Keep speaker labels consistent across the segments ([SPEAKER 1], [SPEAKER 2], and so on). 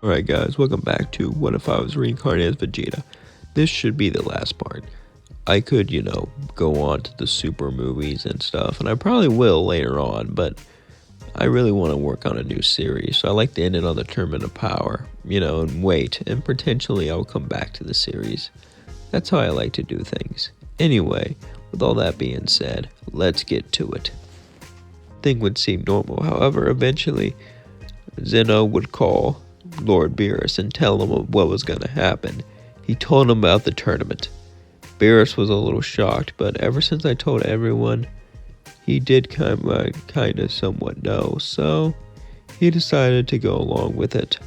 [SPEAKER 1] Alright guys, welcome back to What If I Was Reincarnated as Vegeta. This should be the last part. I could, go on to the super movies and stuff, and I probably will later on, but I really want to work on a new series, so I like to end it on the Tournament of Power, and wait, and potentially I'll come back to the series. That's how I like to do things. Anyway, with all that being said, let's get to it. Thing would seem normal, however, eventually, Zeno would call Lord Beerus and tell him what was going to happen. He told him about the tournament. Beerus was a little shocked, but ever since I told everyone, he did kind of somewhat know, so he decided to go along with it.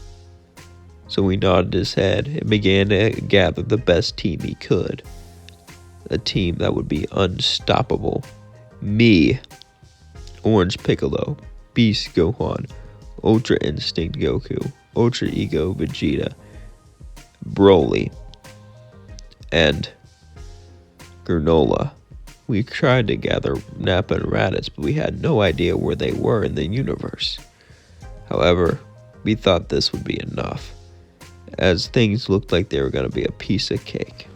[SPEAKER 1] So he nodded his head and began to gather the best team he could. A team that would be unstoppable. Me, Orange Piccolo, Beast Gohan, Ultra Instinct Goku, Ultra Ego Vegeta, Broly, and Granola. We tried to gather Nappa and Raditz, but we had no idea where they were in the universe. However, we thought this would be enough, as things looked like they were going to be a piece of cake.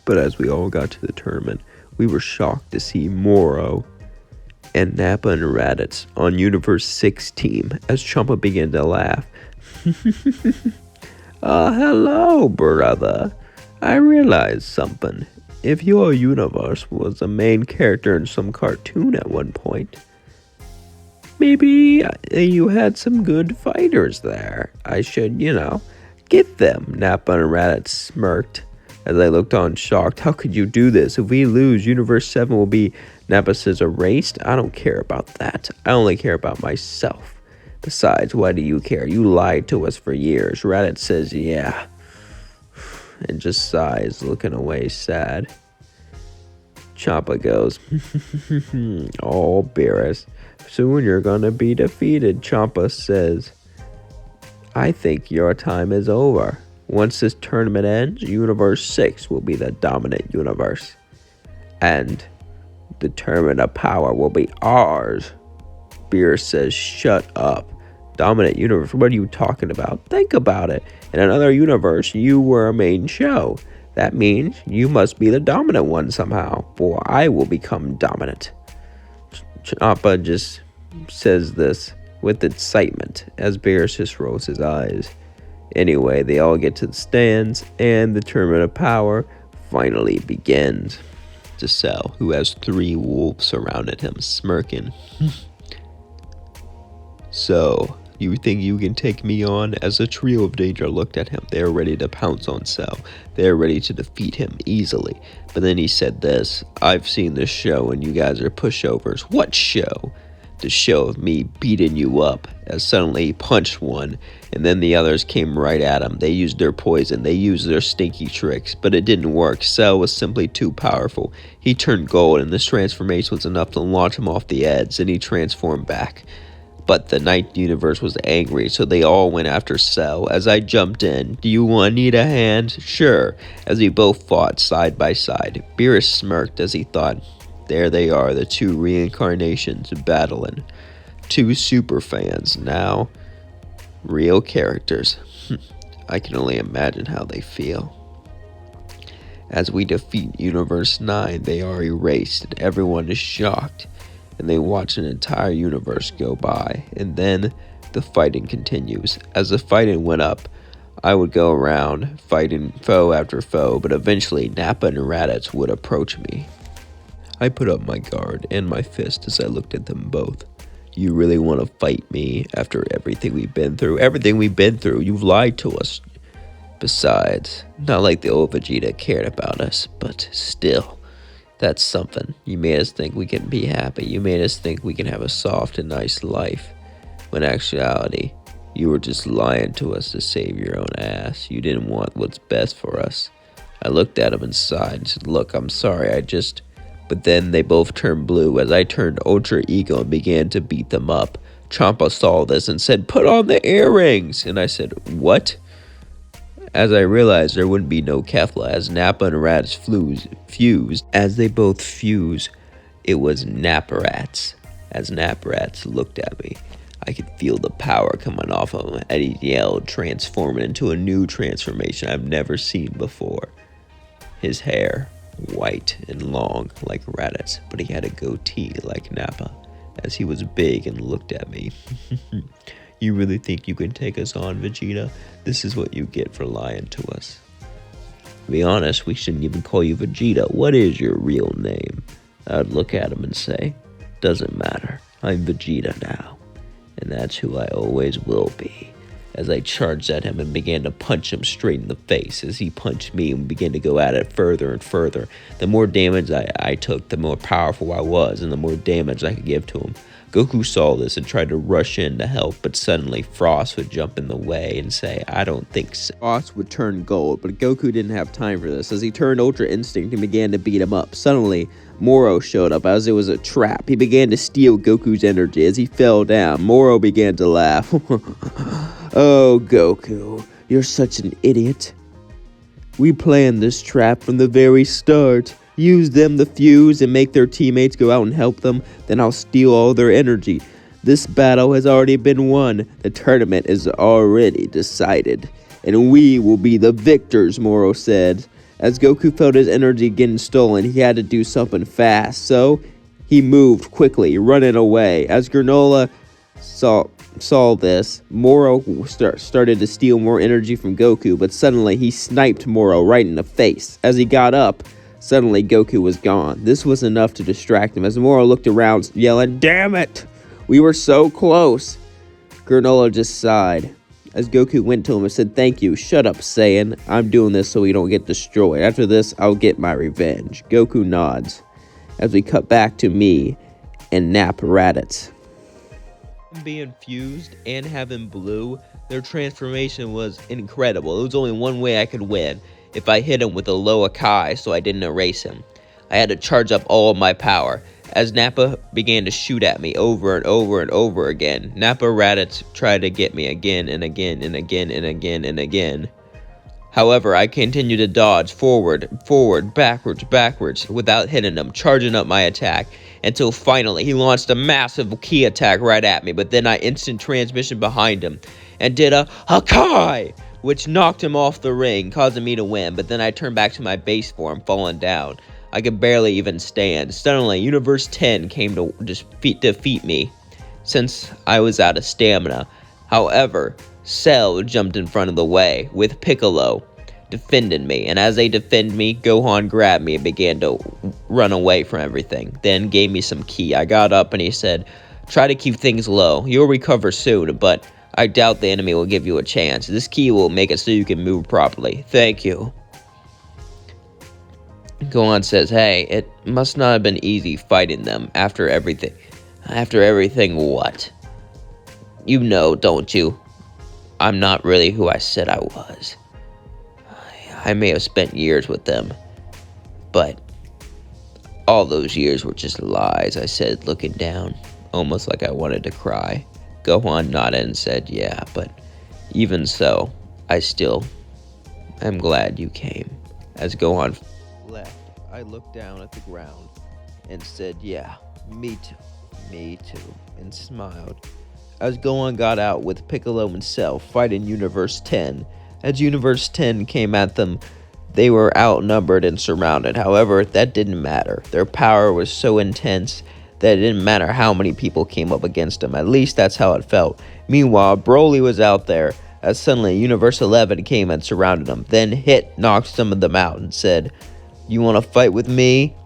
[SPEAKER 1] But as we all got to the tournament, we were shocked to see Moro and Nappa and Raditz on Universe 6 team as Champa began to laugh. Hello, brother. I realized something. If your universe was a main character in some cartoon at one point, maybe you had some good fighters there. I should, get them. Nappa and Raditz smirked as I looked on shocked. How could you do this? If we lose, Universe 7 will be, Nappa says, erased? I don't care about that. I only care about myself. Besides, why do you care? You lied to us for years. Raditz says, yeah. And just sighs, looking away sad. Champa goes, oh, Beerus, soon you're gonna be defeated. Champa says, I think your time is over. Once this tournament ends, Universe 6 will be the dominant universe. And the Tournament of Power will be ours. Beerus says, shut up. Dominant universe, what are you talking about? Think about it. In another universe, you were a main show. That means you must be the dominant one somehow, for I will become dominant. Champa just says this with excitement as Beerus just rolls his eyes. Anyway, they all get to the stands, and the Tournament of Power finally begins. To Cell, who has 3 wolves surrounded him, smirking. So, you think you can take me on? As a trio of danger looked at him, they are ready to pounce on Cell. They are ready to defeat him easily. But then he said this, I've seen this show and you guys are pushovers. What show? The show of me beating you up. As suddenly he punched one, and then the others came right at him. They used their poison, they used their stinky tricks, but it didn't work. Cell was simply too powerful. He turned gold, and this transformation was enough to launch him off the edge, and he transformed back. But the Night Universe was angry, so they all went after Cell. As I jumped in, do you need a hand? Sure, as we both fought side by side. Beerus smirked as he thought, there they are, the 2 reincarnations battling. 2 super fans, now real characters. I can only imagine how they feel. As we defeat Universe 9, they are erased, and everyone is shocked. And they watch an entire universe go by, and then the fighting continues. As the fighting went up, I would go around fighting foe after foe, but eventually Nappa and Raditz would approach me. I put up my guard and my fist as I looked at them both. You really want to fight me after everything we've been through? Everything we've been through, you've lied to us. Besides, not like the old Vegeta cared about us, but still. That's something. You made us think we can be happy. You made us think we can have a soft and nice life. When in actuality, you were just lying to us to save your own ass. You didn't want what's best for us. I looked at him and sighed and said, look, I'm sorry, But then they both turned blue as I turned Ultra Ego and began to beat them up. Champa saw this and said, put on the earrings. And I said, what? As I realized there wouldn't be no Kefla, as Nappa and Raditz fused. As they both fused, it was Napparats. As Napparats looked at me, I could feel the power coming off of him, and he yelled, transforming into a new transformation I've never seen before. His hair, white and long like Raditz, but he had a goatee like Nappa, as he was big and looked at me. You really think you can take us on, Vegeta? This is what you get for lying to us. To be honest, we shouldn't even call you Vegeta. What is your real name? I'd look at him and say, doesn't matter. I'm Vegeta now. And that's who I always will be. As I charged at him and began to punch him straight in the face. As he punched me and began to go at it further and further. The more damage I took, the more powerful I was, and the more damage I could give to him. Goku saw this and tried to rush in to help, but suddenly Frost would jump in the way and say, I don't think so. Frost would turn gold, but Goku didn't have time for this. As he turned Ultra Instinct and began to beat him up, suddenly Moro showed up as it was a trap. He began to steal Goku's energy. As he fell down, Moro began to laugh. Oh, Goku, you're such an idiot. We planned this trap from the very start. Use them to fuse and make their teammates go out and help them, then I'll steal all their energy. This battle has already been won. The tournament is already decided. And we will be the victors, Moro said. As Goku felt his energy getting stolen, he had to do something fast, so he moved quickly, running away. As Granola saw this, Moro started to steal more energy from Goku, but suddenly he sniped Moro right in the face. As he got up, suddenly Goku was gone. This was enough to distract him as Moro looked around, yelling, damn it! We were so close! Granola just sighed. As Goku went to him and said, thank you, shut up, Saiyan. I'm doing this so we don't get destroyed. After this, I'll get my revenge. Goku nods. As we cut back to me and Nappa Raditz. Being fused and having blue, their transformation was incredible. It was only one way I could win, if I hit him with a low Akai so I didn't erase him. I had to charge up all of my power. As Nappa began to shoot at me over and over and over again, Nappa Raditz tried to get me again and again and again and again and again. However, I continued to dodge forward, backwards, without hitting him, charging up my attack, until finally he launched a massive key attack right at me, but then I instant transmission behind him, and did a Hakai, which knocked him off the ring, causing me to win, but then I turned back to my base form, falling down. I could barely even stand. Suddenly, Universe 10 came to defeat me, since I was out of stamina. However, Cell jumped in front of the way, with Piccolo defending me, and as they defended me, Gohan grabbed me and began to run away from everything, then gave me some ki. I got up and he said, try to keep things low. You'll recover soon, but I doubt the enemy will give you a chance. This ki will make it so you can move properly. Thank you. Gohan says, hey, it must not have been easy fighting them after everything. After everything, what? You know, don't you? I'm not really who I said I was. I may have spent years with them, but all those years were just lies, I said, looking down, almost like I wanted to cry. Gohan nodded and said, yeah, but even so, I still am glad you came. As Gohan left, I looked down at the ground and said, yeah, me too, and smiled. As Gohan got out with Piccolo and Cell fighting Universe 10, as Universe 10 came at them, they were outnumbered and surrounded. However, that didn't matter. Their power was so intense that it didn't matter how many people came up against them. At least that's how it felt. Meanwhile, Broly was out there, as suddenly Universe 11 came and surrounded them. Then knocked some of them out and said, you want to fight with me?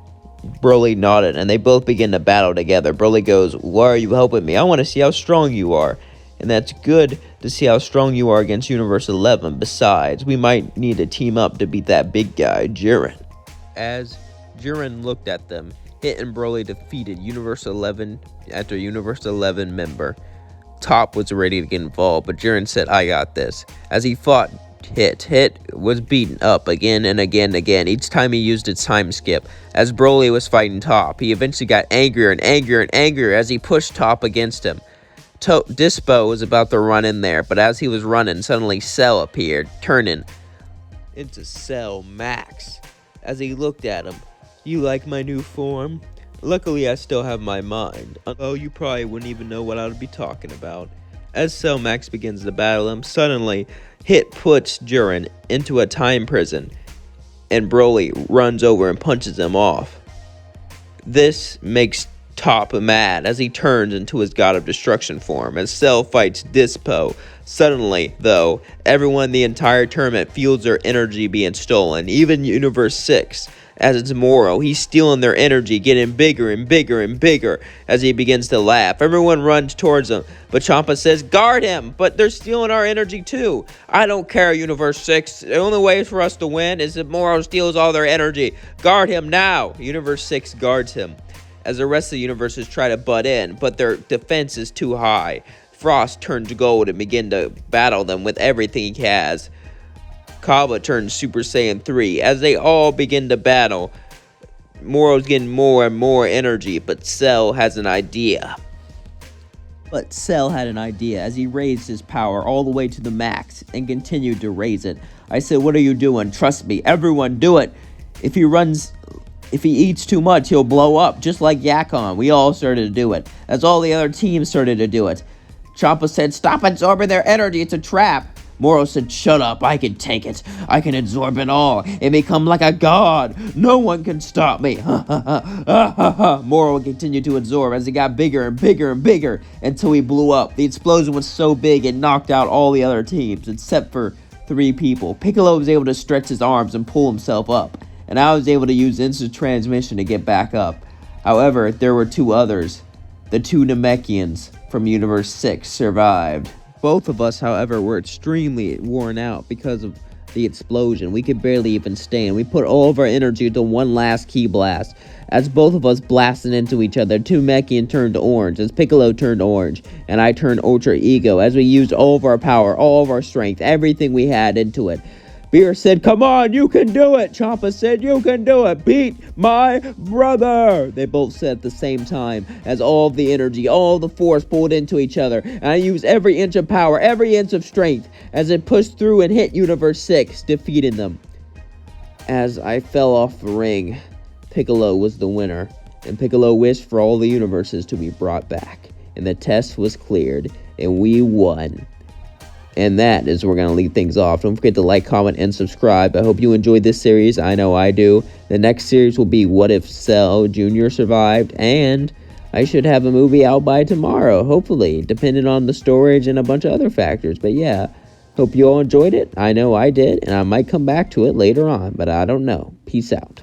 [SPEAKER 1] Broly nodded, and they both began to battle together. Broly goes, why are you helping me? I want to see how strong you are. And that's good to see how strong you are against Universe 11. Besides, we might need to team up to beat that big guy, Jiren. As Jiren looked at them, Hit and Broly defeated Universe 11 after Universe 11 member. Top was ready to get involved, but Jiren said, I got this. As he fought Hit was beaten up again and again and again. Each time he used its time skip. As Broly was fighting Top, he eventually got angrier and angrier and angrier as he pushed Top against him. Dispo was about to run in there, but as he was running, suddenly Cell appeared, turning into Cell Max. As he looked at him, you like my new form? Luckily, I still have my mind, although you probably wouldn't even know what I would be talking about. As Cell Max begins to battle him, suddenly, Hit puts Jiren into a time prison, and Broly runs over and punches him off. This makes Top mad as he turns into his God of Destruction form as Cell fights Dispo. Suddenly, though, everyone in the entire tournament feels their energy being stolen, even Universe 6. As it's Moro, he's stealing their energy, getting bigger and bigger and bigger as he begins to laugh. Everyone runs towards him, but Champa says, "Guard him!" But they're stealing our energy too. I don't care, Universe 6. The only way for us to win is if Moro steals all their energy. Guard him now! Universe 6 guards him as the rest of the universes try to butt in, but their defense is too high. Frost turns gold and begins to battle them with everything he has. Kaba turns Super Saiyan 3. As they all begin to battle, Moro's getting more and more energy, but Cell has an idea. But Cell had an idea as he raised his power all the way to the max and continued to raise it. I said, "What are you doing? Trust me, everyone do it. If he eats too much, he'll blow up, just like Yakon." We all started to do it, as all the other teams started to do it. Champa said, "Stop absorbing their energy, it's a trap." Moro said, "Shut up, I can take it. I can absorb it all and become like a god. No one can stop me." Moro continued to absorb as he got bigger and bigger and bigger until he blew up. The explosion was so big it knocked out all the other teams, except for 3 people. Piccolo was able to stretch his arms and pull himself up, and I was able to use instant transmission to get back up. However, there were 2 others. The 2 Namekians from Universe 6 survived. Both of us, however, were extremely worn out because of the explosion. We could barely even stand. We put all of our energy into one last ki blast. As both of us blasted into each other, 2 Namekian turned orange, as Piccolo turned orange, and I turned Ultra Ego, as we used all of our power, all of our strength, everything we had into it. Beer said, "Come on, you can do it." Champa said, "You can do it. Beat my brother." They both said at the same time, as all of the energy, all of the force pulled into each other. And I used every inch of power, every inch of strength, as it pushed through and hit Universe 6, defeating them. As I fell off the ring, Piccolo was the winner, and Piccolo wished for all the universes to be brought back. And the test was cleared, and we won. And that is where we're going to leave things off. Don't forget to like, comment, and subscribe. I hope you enjoyed this series. I know I do. The next series will be What If Cell Jr. Survived? And I should have a movie out by tomorrow, hopefully, depending on the storage and a bunch of other factors. But yeah, hope you all enjoyed it. I know I did, and I might come back to it later on, but I don't know. Peace out.